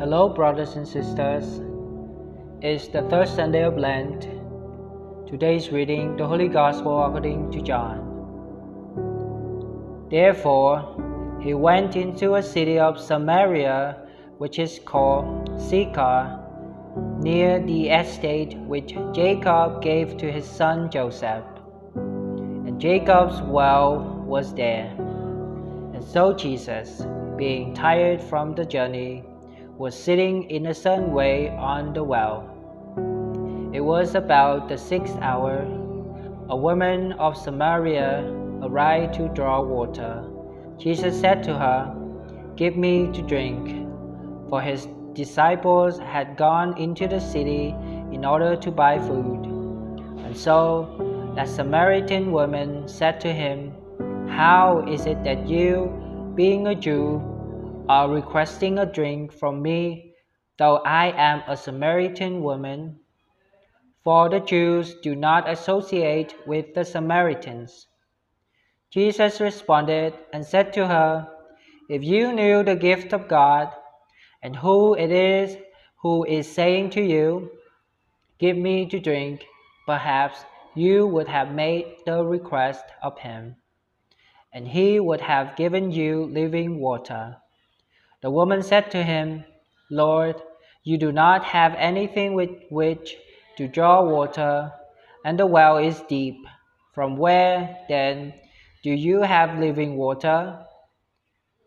Hello, brothers and sisters. It's the third Sunday of Lent. Today's reading, the Holy Gospel according to John. Therefore, he went into a city of Samaria, which is called Sychar, near the estate which Jacob gave to his son Joseph. And Jacob's well was there. And so Jesus, being tired from the journey, was sitting in a certain way on the well. It was about the 6th hour. A woman of Samaria arrived to draw water. Jesus said to her, "Give me to drink," for his disciples had gone into the city in order to buy food. And so that Samaritan woman said to him, "How is it that you, being a Jew, are requesting a drink from me, though I am a Samaritan woman?" For the Jews do not associate with the Samaritans. Jesus responded and said to her, "If you knew the gift of God, and who it is who is saying to you, 'Give me to drink,' perhaps you would have made the request of him, and he would have given you living water." The woman said to him, "Lord, you do not have anything with which to draw water, and the well is deep. From where, then, do you have living water?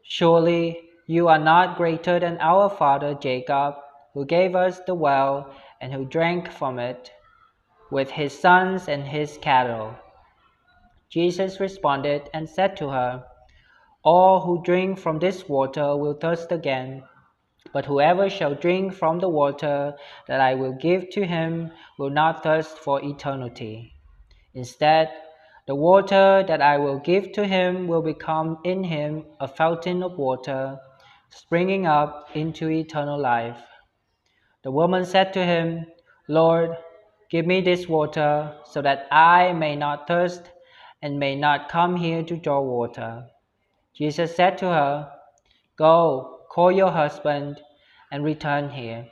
Surely you are not greater than our father Jacob, who gave us the well and who drank from it, with his sons and his cattle." Jesus responded and said to her, "All who drink from this water will thirst again. But whoever shall drink from the water that I will give to him will not thirst for eternity. Instead, the water that I will give to him will become in him a fountain of water, springing up into eternal life." The woman said to him, "Lord, give me this water so that I may not thirst and may not come here to draw water." Jesus said to her, "Go, call your husband and return here."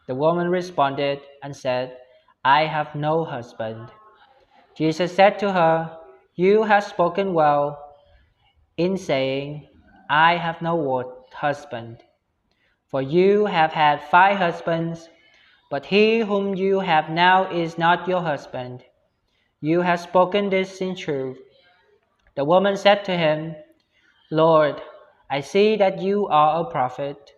The woman responded and said, "I have no husband." Jesus said to her, "You have spoken well in saying, 'I have no husband.' For you have had 5 husbands, but he whom you have now is not your husband. You have spoken this in truth." The woman said to him, "Lord, I see that you are a prophet.